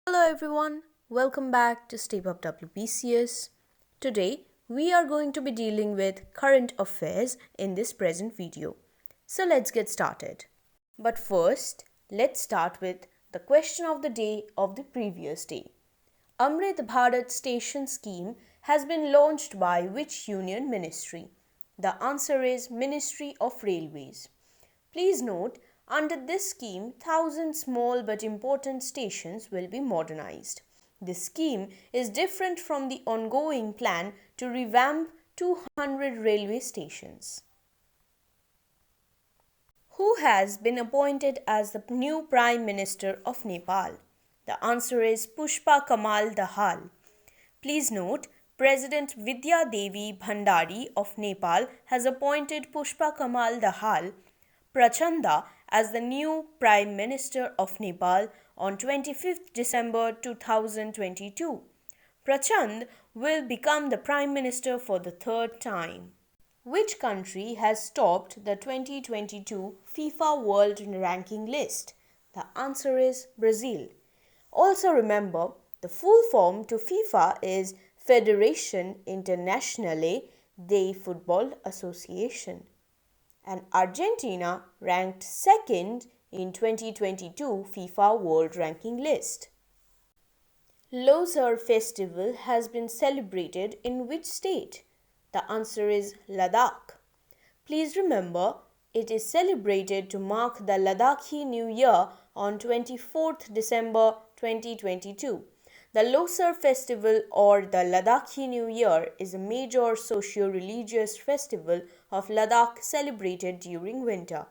Hello everyone, welcome back to Step Up WBCS. Today we are going to be dealing with current affairs in this present video. So let's get started. But first, let's start with the question of the day of the previous day. Amrit Bharat Station Scheme has been launched by which union ministry? The answer is Ministry of Railways. Please note, under this scheme, 1,000 small but important stations will be modernized. This scheme is different from the ongoing plan to revamp 200 railway stations. Who has been appointed as the new Prime Minister of Nepal? The answer is Pushpa Kamal Dahal. Please note, President Vidya Devi Bhandari of Nepal has appointed Pushpa Kamal Dahal Prachanda as the new Prime Minister of Nepal on 25th December 2022. Prachand will become the Prime Minister for the third time. Which country has stopped the 2022 FIFA World Ranking List? The answer is Brazil. Also remember, the full form to FIFA is Federation Internationale de Football Association. And Argentina ranked second in 2022 FIFA World Ranking List. Losar Festival has been celebrated in which state? The answer is Ladakh. Please remember, it is celebrated to mark the Ladakhi New Year on 24th December 2022. The Losar Festival or the Ladakhi New Year is a major socio-religious festival of Ladakh celebrated during winter.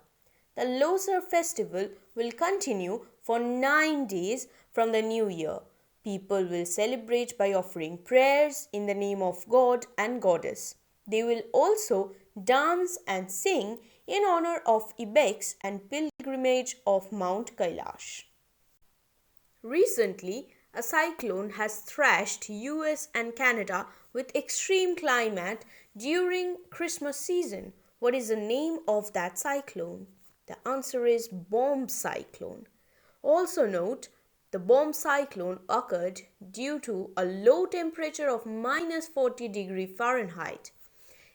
The Losar Festival will continue for 9 days from the New Year. People will celebrate by offering prayers in the name of God and Goddess. They will also dance and sing in honor of ibex and pilgrimage of Mount Kailash. Recently, a cyclone has thrashed US and Canada with extreme climate during Christmas season. What is the name of that cyclone? The answer is bomb cyclone. Also note, the bomb cyclone occurred due to a low temperature of minus 40 degree Fahrenheit.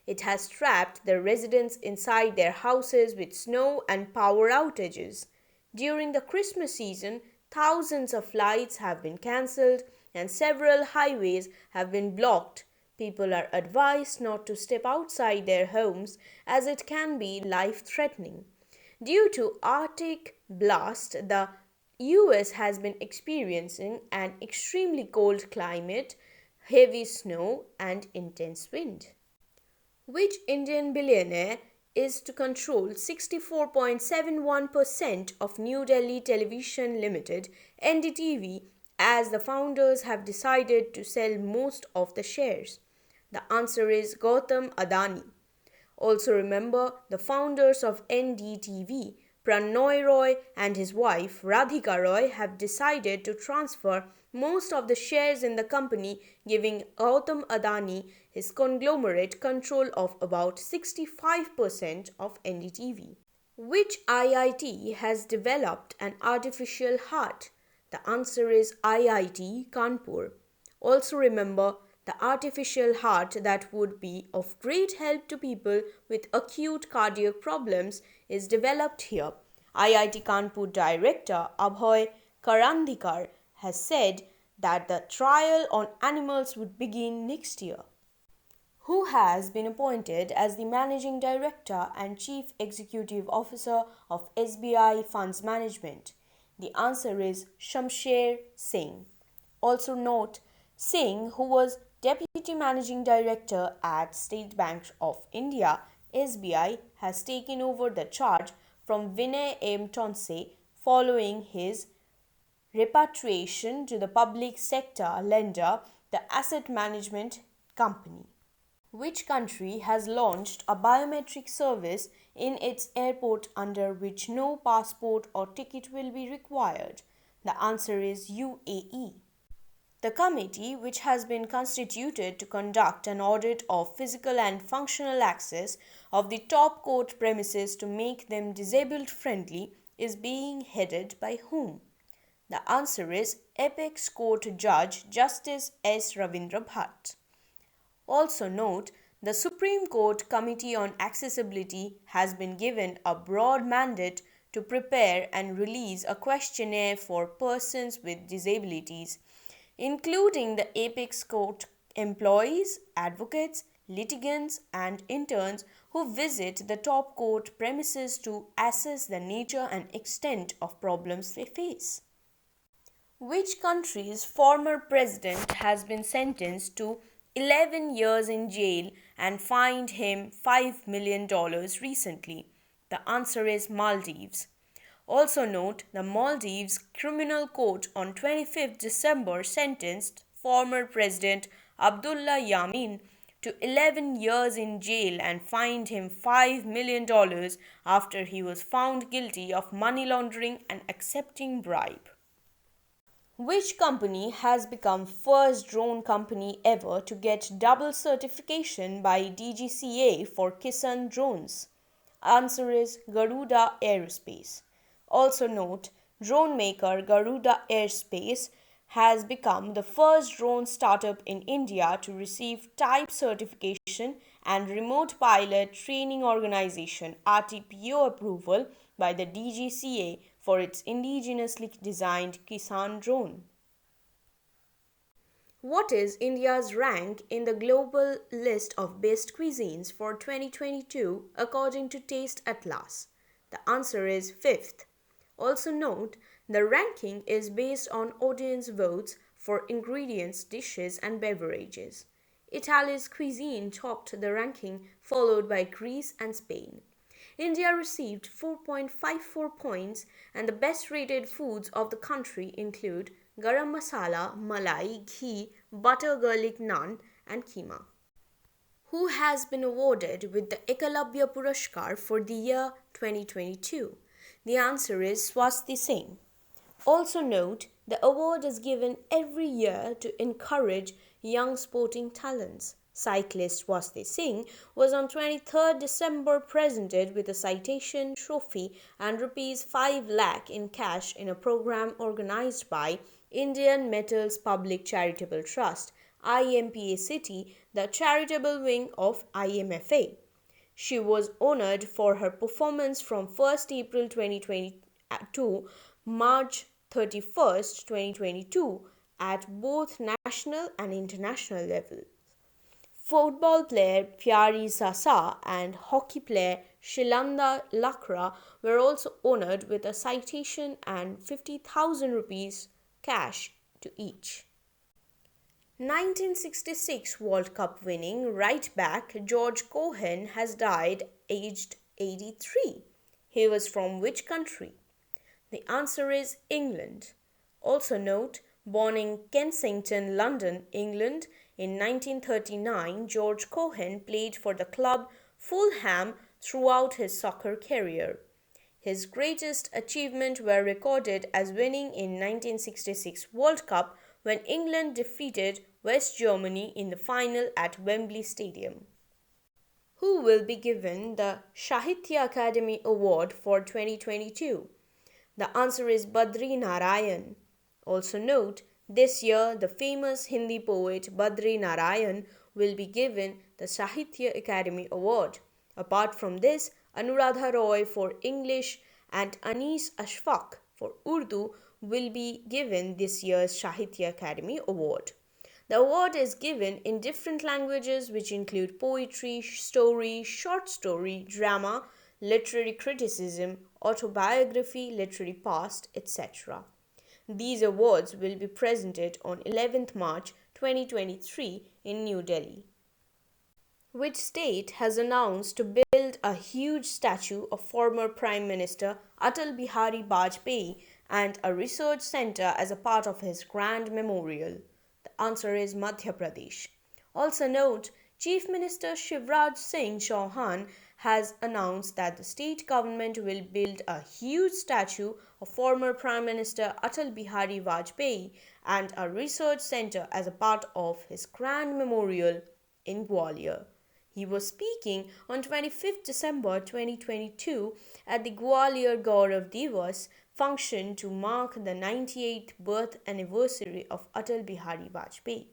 It has trapped the residents inside their houses with snow and power outages. During the Christmas season, thousands of flights have been cancelled and several highways have been blocked. People are advised not to step outside their homes as it can be life-threatening. Due to Arctic blast, the US has been experiencing an extremely cold climate, heavy snow and intense wind. Which Indian billionaire is to control 64.71% of New Delhi Television Ltd NDTV as the founders have decided to sell most of the shares? The answer is Gautam Adani. Also remember, the founders of NDTV, Prannoy Roy and his wife Radhika Roy have decided to transfer most of the shares in the company, giving Gautam Adani his conglomerate control of about 65% of NDTV. Which IIT has developed an artificial heart? The answer is IIT Kanpur. Also remember, the artificial heart that would be of great help to people with acute cardiac problems is developed here. IIT Kanpur Director Abhay Karandikar has said that the trial on animals would begin next year. Who has been appointed as the Managing Director and Chief Executive Officer of SBI Funds Management? The answer is Shamsher Singh. Also note, Singh, who was Deputy Managing Director at State Bank of India, SBI, has taken over the charge from Vinay M. Tonse following his repatriation to the public sector lender, the Asset Management Company. Which country has launched a biometric service in its airport under which no passport or ticket will be required? The answer is UAE. The committee, which has been constituted to conduct an audit of physical and functional access of the top court premises to make them disabled friendly, is being headed by whom? The answer is Apex Court Judge Justice S. Ravindra Bhatt. Also note, the Supreme Court Committee on Accessibility has been given a broad mandate to prepare and release a questionnaire for persons with disabilities, including the Apex Court employees, advocates, litigants, and interns who visit the top court premises to assess the nature and extent of problems they face. Which country's former president has been sentenced to 11 years in jail and fined him $5 million recently? The answer is Maldives. Also note, the Maldives Criminal Court on 25th December sentenced former President Abdullah Yamin to 11 years in jail and fined him $5 million after he was found guilty of money laundering and accepting bribe. Which company has become first drone company ever to get double certification by DGCA for Kisan Drones? Answer is Garuda Aerospace. Also note, drone maker Garuda Aerospace has become the first drone startup in India to receive type certification and remote pilot training organization RTPO approval by the DGCA for its indigenously designed Kisan drone. What is India's rank in the global list of best cuisines for 2022 according to Taste Atlas? The answer is 5th. Also note, the ranking is based on audience votes for ingredients, dishes, and beverages. Italy's cuisine topped the ranking, followed by Greece and Spain. India received 4.54 points, and the best rated foods of the country include garam masala, malai, ghee, butter garlic naan, and keema. Who has been awarded with the Ekalabya Puraskar for the year 2022? The answer is Swasti Singh. Also note, the award is given every year to encourage young sporting talents. Cyclist Swasti Singh was on 23rd December presented with a citation trophy and Rs 5 lakh in cash in a program organized by Indian Metals Public Charitable Trust, IMPA City, the charitable wing of IMFA. She was honored for her performance from 1st April 2020 to March 31st, 2022 at both national and international levels. Football player Pyari Sasa and hockey player Shilanda Lakra were also honored with a citation and 50,000 rupees cash to each. 1966 World Cup winning right back George Cohen has died aged 83. He was from which country? The answer is England. Also note, born in Kensington, London, England in 1939, George Cohen played for the club Fulham throughout his soccer career. His greatest achievements were recorded as winning in 1966 World Cup when England defeated West Germany in the final at Wembley Stadium. Who will be given the Sahitya Akademi Award for 2022? The answer is Badri Narayan. Also note, this year the famous Hindi poet Badri Narayan will be given the Sahitya Akademi Award. Apart from this, Anuradha Roy for English and Anis Ashfaq for Urdu will be given this year's Sahitya Akademi Award. The award is given in different languages which include poetry, story, short story, drama, literary criticism, autobiography, literary past, etc. These awards will be presented on 11th March 2023 in New Delhi. Which state has announced to build a huge statue of former Prime Minister Atal Bihari Vajpayee and a research center as a part of his grand memorial? The answer is Madhya Pradesh. Also note, Chief Minister Shivraj Singh Chauhan has announced that the state government will build a huge statue of former Prime Minister Atal Bihari Vajpayee and a research center as a part of his grand memorial in Gwalior. He was speaking on 25th December 2022 at the Gwalior Gaurav Divas function to mark the 98th birth anniversary of Atal Bihari Vajpayee?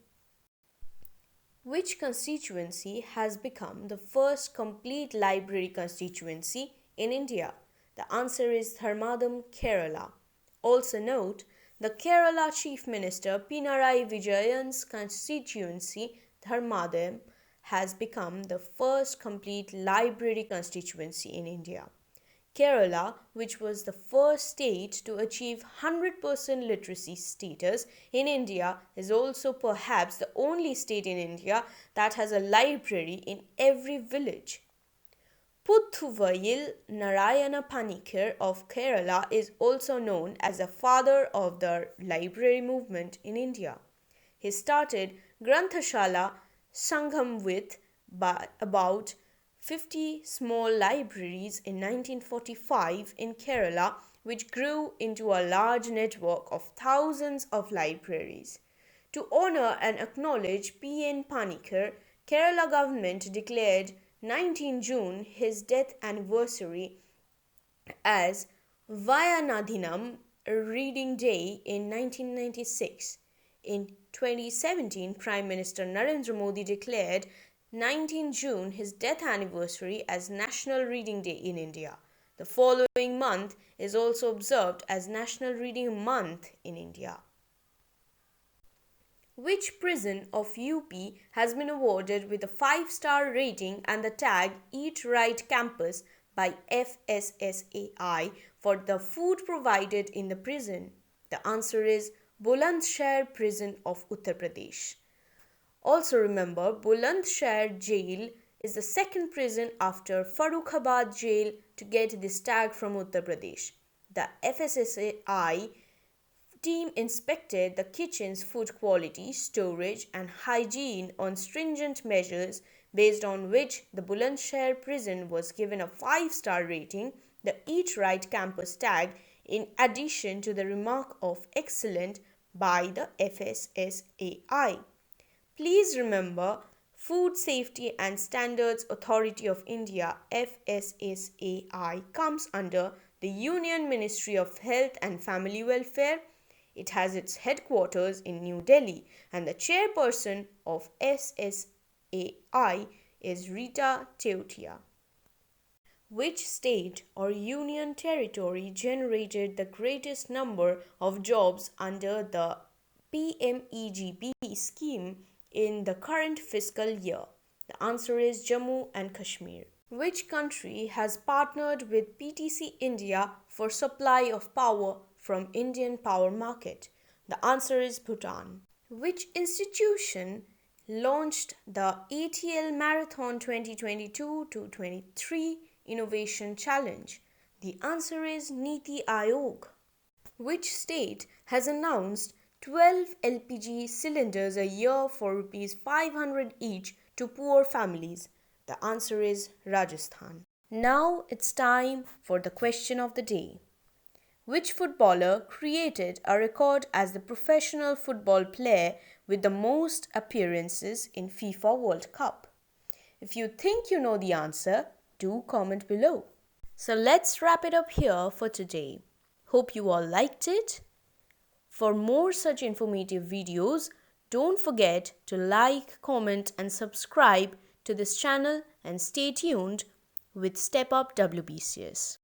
Which constituency has become the first complete library constituency in India? The answer is Dharmadam, Kerala. Also note, the Kerala Chief Minister Pinarayi Vijayan's constituency, Dharmadam, has become the first complete library constituency in India. Kerala, which was the first state to achieve 100% literacy status in India, is also perhaps the only state in India that has a library in every village. Puthuvayil Narayana Panikkar of Kerala is also known as the father of the library movement in India. He started Granthashala Sangham with about 50 small libraries in 1945 in Kerala, which grew into a large network of thousands of libraries. To honor and acknowledge P.N. Panikkar, Kerala government declared 19 June his death anniversary as Vayanadhinam Reading Day in 1996. In 2017, Prime Minister Narendra Modi declared 19 June his death anniversary as National Reading Day in India. The following month is also observed as National Reading Month in India. Which prison of UP has been awarded with a 5-star rating and the tag Eat Right Campus by FSSAI for the food provided in the prison? The answer is Bulandshahr Prison of Uttar Pradesh. Also remember, Bulandshahr Jail is the second prison after Farrukhabad Jail to get this tag from Uttar Pradesh. The FSSAI team inspected the kitchen's food quality, storage and hygiene on stringent measures, based on which the Bulandshahr prison was given a 5-star rating, the Eat Right Campus tag, in addition to the remark of excellent by the FSSAI. Please remember, Food Safety and Standards Authority of India (FSSAI) comes under the Union Ministry of Health and Family Welfare. It has its headquarters in New Delhi, and the chairperson of FSSAI is Rita Teotia. Which state or union territory generated the greatest number of jobs under the PMEGP scheme in the current fiscal year? The answer is Jammu and Kashmir. Which country has partnered with PTC India for supply of power from Indian power market? The answer is Bhutan. Which institution launched the ATL Marathon 2022-23 Innovation Challenge? The answer is Niti Aayog. Which state has announced 12 LPG cylinders a year for Rs 500 each to poor families? The answer is Rajasthan. Now it's time for the question of the day. Which footballer created a record as the professional football player with the most appearances in FIFA World Cup? If you think you know the answer, do comment below. So let's wrap it up here for today. Hope you all liked it. For more such informative videos, don't forget to like, comment and subscribe to this channel and stay tuned with Step Up WBCS.